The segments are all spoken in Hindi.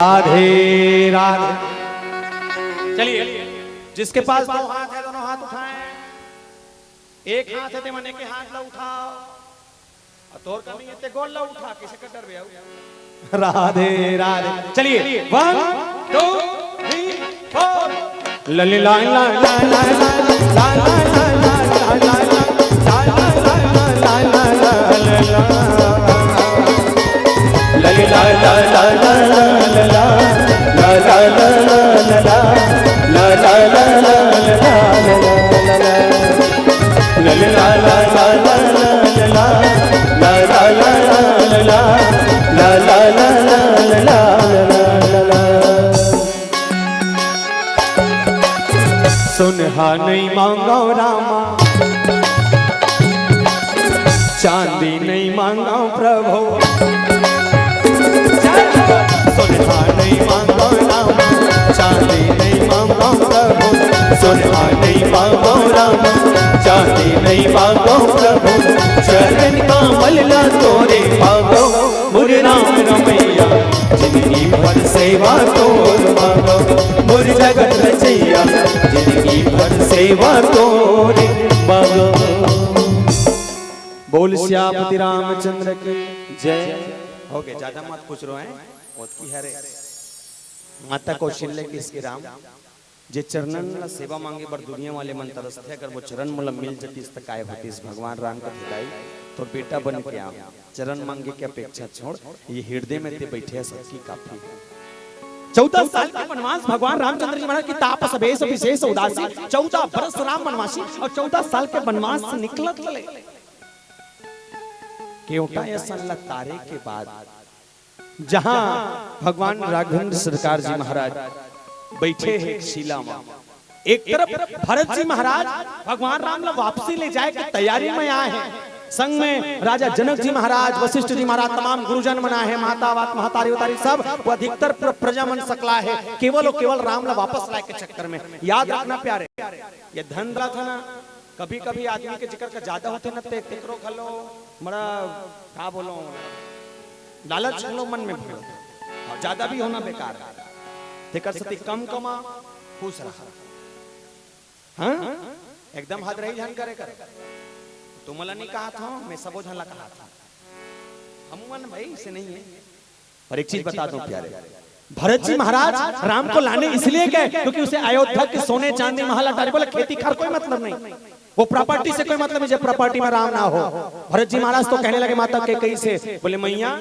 राधे राधे। चलिए, जिसके पास दो हाथ है दोनों हाथ उठाएं। एक हाथ है ते मने के हाथ ला उठाओ, तोर कमी है ते गोल ला उठा, किसे का डर बे। राधे राधे। चलिए 1 2 3 4 ला ला ला ला ला ला ला सुनहा नहीं मांगो रामा, चांदी नहीं मांगो प्रभु। सुनहा नहीं मांगो रामा, चांदी नहीं मांगो प्रभु। सुनहा नहीं मांगो रामा, चांदी नहीं मांगो प्रभु। चरण कमल ला तोरे भागो, मुरे राम रमैया। जिंदगी भर सेवा तोर मांगो, मुर जगत रचैया। जिंदगी भर सेवा तोरे मांगो। बोल श्यामति रामचंद्र की जय। हो गए, ज्यादा मत पूछ रहे हैं। की हरे माता कौशल्य की इसके राम जे चरणन ला सेवा मांगे बर दुनिया वाले मन तरसते। अगर वो चरण मुला मिल जती तक काय होती। भगवान राम का हिदाई तो बेटा बन के आ, चरण मांगे की अपेक्षा छोड़, ये हृदय में ते बैठे सबकी काफी है। 14 साल का वनवास भगवान रामचंद्र जी महाराज की तापस बेस विशेष उदासी। 14 वर्ष राम वनवासी और 14 साल के वनवास से निकलत ले केवटा ऐसा तारे के बाद जहां भगवान राघवेंद्र सरकार जी महाराज बैठे हैं शिला में। एक तरफ भरत जी महाराज भगवान राम ला वापसी ले जाए की तैयारी में आए हैं। संग में राजा जनक जी महाराज, वशिष्ठ जी महाराज, तमाम गुरुजन मना है, माता वात महतारी उतारी सब, वो अधिकतर प्रजा मन सकला है। केवल और केवल राम ला वापस लाए के चक्कर में। याद रखना प्यारे, ये धन रहा था ना, कभी कभी आदमी के जिक्र का ज्यादा होते ना ते तेकरो खलो बड़ा का बोलो लालच लो मन में भरो, और ज्यादा भी होना बेकार है। तेकर सती कम कमा खुश रहा। हाँ एकदम हद रही झन करे कर। तुमला नहीं कहा था, मैं सबो झन ला कहा था। हम मन भाई से नहीं है। पर एक चीज बता दूं प्यारे, भरत जी महाराज राम को लाने इसलिए गए क्योंकि उसे अयोध्या के सोने चांदी महल अटारी बोले खेती खार कोई मतलब नहीं, वो प्रॉपर्टी से कोई मतलब नहीं जब प्रॉपर्टी में राम ना हो। भरत जी महाराज तो कहने लगे माता के कई से, बोले मैया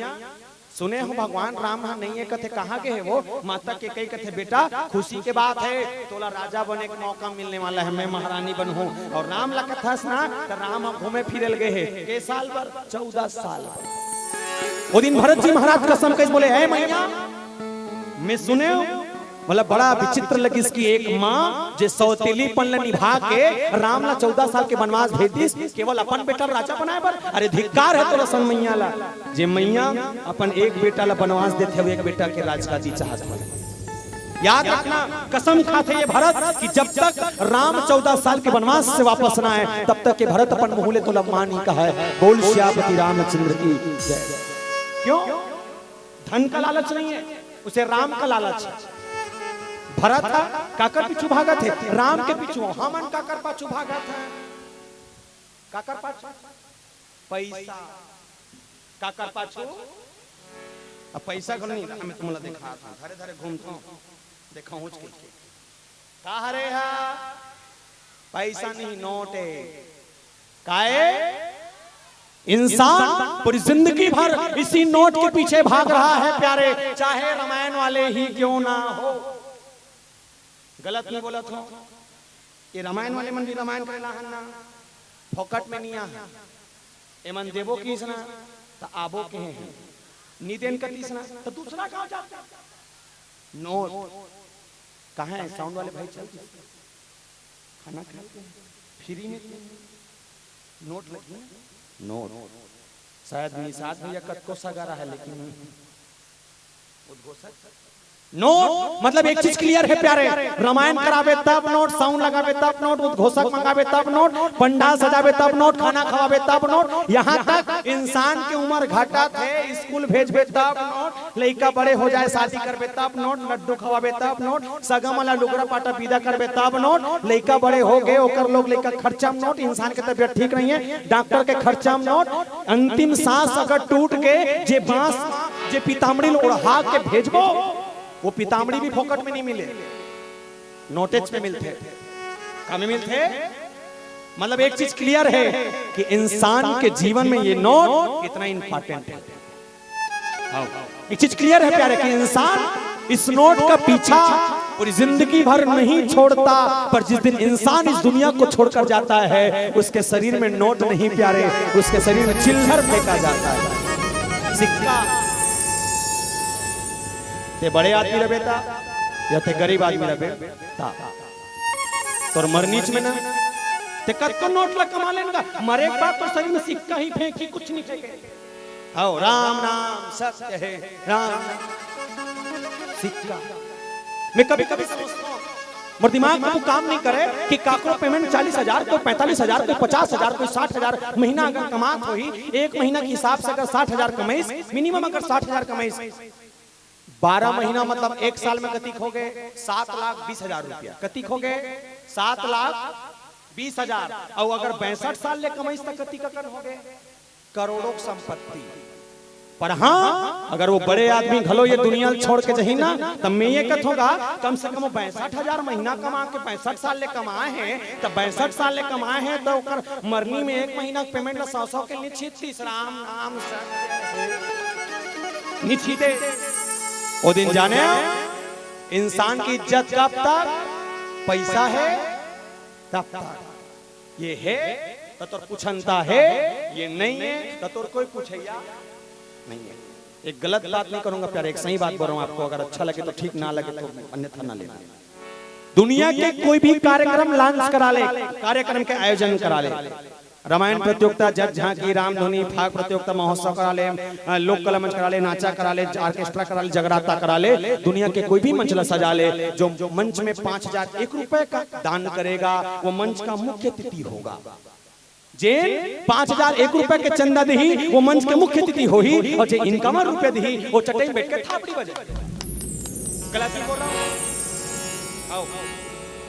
सुने हो भगवान राम हाँ नहीं है कथे, कहाँ के है वो? माता के कई कथे बेटा खुशी के बात है, तोला राजा बने का मौका मिलने वाला है, मैं महारानी बनूं। और राम ला कथास ना तो राम हम घूमे फिरे गए है के साल पर 14 साल। वो दिन भरत जी महाराज कसम कैसे बोले है मैया मैं सुने मतलब बड़ा विचित्र लगी इसकी एक माँ जो सौतेलीपन निभा के राम ला 14 साल के वनवास भेज केवल अपन बेटा राजा बनाए बर। अरे धिक्कार है तो रसन मैया ला जे मैया अपन एक बेटा ला वनवास देते हुए एक बेटा के राजगादी चाहत है। याद रखना कसम खाते ये भरत कि जब तक राम 14 साल के वनवास से वापस ना आए तब तक के भरत अपन मुहले तो लम्मान ही कहा है। बोल श्यामति रामचंद्र की जय। क्यों? धन का लालच नहीं है, उसे राम का लालच है। भरत काकर पीछू भागत है, राम के पीछू हमन काकर पाछू भागत है। काकर पाछू पैसा, काकर पाछू अब पैसा को नहीं। मैं तुमला देखा था धरे धरे घूमता हूं, देखा हूं के का हरे है पैसा नहीं नोट है। काहे इंसान पूरी जिंदगी भर इसी नोट के पीछे भाग रहा है प्यारे, चाहे रामायण वाले ही क्यों ना हो। गलत नहीं बोला था, ये रामायण वाले मन भी रामायण करेला हन्ना फोकट में नहीं आ ए मन देवो किसना तो आबो के हैं निदेन कतीसना तो दूसरा कहां जाता। नोट कहां है? साउंड वाले भाई चल खाना खाते फ्री में नोट लगी। नोट शायद निषाद भैया कत को सगा रहा है लेकिन उद्घोषक नोट मतलब एक चीज क्लियर है प्यारे, रामायण करावे तब नोट, साउंड लगावे तब नोट, उद्घोषक मंगावे तब नोट, पंडाल सजावे तब नोट, खाना खवावे तब नोट, यहाँ तक इंसान की उम्र घटत है स्कूल भेजवे तब नोट, लड़का बड़े हो जाए शादी करवे तब नोट, लड्डू खवावे तब नोट, सगम वाला लुगड़ा पाटा विदा करवे तब नोट, लड़का बड़े हो गए ओकर लोग लड़का खर्चा में नोट, इंसान की तबीयत ठीक नहीं है डॉक्टर के खर्चा में नोट, अंतिम सांस अगर टूट के जे बांस जे पीताम्बरी ओढ़ा के भेजबो वो पीताम्बरी भी फोकट में नहीं मिले, नोटेज पे मिलते, कम मिलते। मतलब एक चीज क्लियर है कि इंसान के जीवन में ये नोट कितना इंपॉर्टेंट है। एक चीज क्लियर है प्यारे कि इंसान इस नोट का पीछा पूरी जिंदगी भर नहीं छोड़ता, पर जिस दिन इंसान इस दुनिया को छोड़कर जाता है उसके शरीर में नोट नहीं प्यारे, उसके शरीर में चिल्लर फेंका जाता है, सिक्का। ते बड़े आदमी रहे बेटा या ते गरीब आदमी रहे ता तोर मरनीच में ना ते कत को नोट ला कमा लेगा, मरे एक बात तो शरीर में सिक्का ही फेंकी कुछ नहीं फेंके। आओ राम नाम सत्य है, राम सिक्का। मैं कभी कभी सोचता हूँ मेरे दिमाग में वो काम नहीं करे कि काकरो पेमेंट 40,000 कोई 45,000 कोई 50,000 कोई 60,000 महीना अगर कमात हो ही, एक महीना के हिसाब से अगर 60,000 कमाई मिनिमम, अगर 60,000 कमाई 12 महीना मतलब एक साल में कतिक हो गए 7,20,000 रुपया, कतिक हो गए 7,20,000, और अगर 62 साल ले कमाई तक कतिक हो गए करोड़ों संपत्ति। पर हाँ अगर वो बड़े आदमी घलो ये दुनिया छोड़ के जही ना, तब मैं ये कथ होगा कम से कम 62,000 महीना कमा के 65 साल ले कमाए हैं, तब 62 साल ले कमाए हैं तो मरनी में एक महीना पेमेंट 100 के निश्चित राम नाम निश्चित। वो दिन जाने इंसान की इज्जत कब तक, पैसा है तब तक, ये है तो तोर पूछनता है, ये नहीं है तो तोर कोई पूछैया नहीं है। एक गलत बात नहीं करूंगा प्यारे, एक सही बात बोल रहा हूं आपको, अगर अच्छा लगे तो ठीक, ना लगे तो अन्यथा ना लेना। दुनिया के कोई भी कार्यक्रम लॉन्च करा ले, कार्यक्रम के आयोजन करा ले, रामायण प्रतियोगिता, जज झांकी, रामधुनी, फाग प्रतियोगिता, महोत्सव करा ले, लोक कला मंच करा ले, नाचा करा ले, ऑर्केस्ट्रा करा ले, जगराता करा ले, दुनिया के कोई भी मंच ला सजा ले, जो मंच में 5,001 रुपए का दान करेगा वो मंच का मुख्य अतिथि होगा। जे 5,001 रुपए के चंदा दही वो मंच के मुख्य अतिथि होही, और जे इनकम रुपए दही वो चटाई में बैठ के थापड़ी बजे। गलत बोल रहा हूं?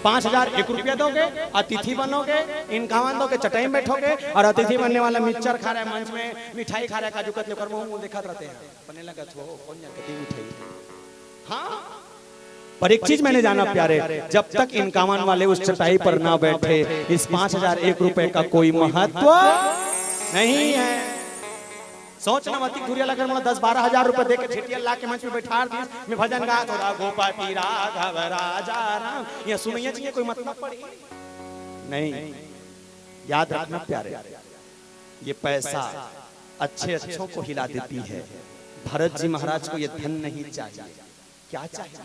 5,001 रुपया दोगे, अतिथि बनोगे, इनकम दोगे, चटाई में बैठोगे, और अतिथि बनने वाला मिक्सचर खा रहा है मंच में, मिठाई खा रहा है, काजू कतली कर मुंह देखा रहते हैं बने लगा छो कौन जाके मिठाई। हाँ पर एक चीज मैंने जाना प्यारे, जब तक इनकामन वाले उस चटाई पर ना बैठे इस 5,001 रुपए का कोई महत्व नहीं है। सोचना मती घुरिया लगा 10-12 हजार रुपए देके झेटिया ला के मंच में बैठा दी, मैं भजन गा तो गोपति राघव राजा राम, ये सुनिए चाहिए कोई मतलब पड़ी नहीं। याद रखना प्यारे, ये पैसा अच्छे अच्छों को हिला देती है, भरत जी महाराज को ये धन नहीं चाहिए। क्या चाहिए?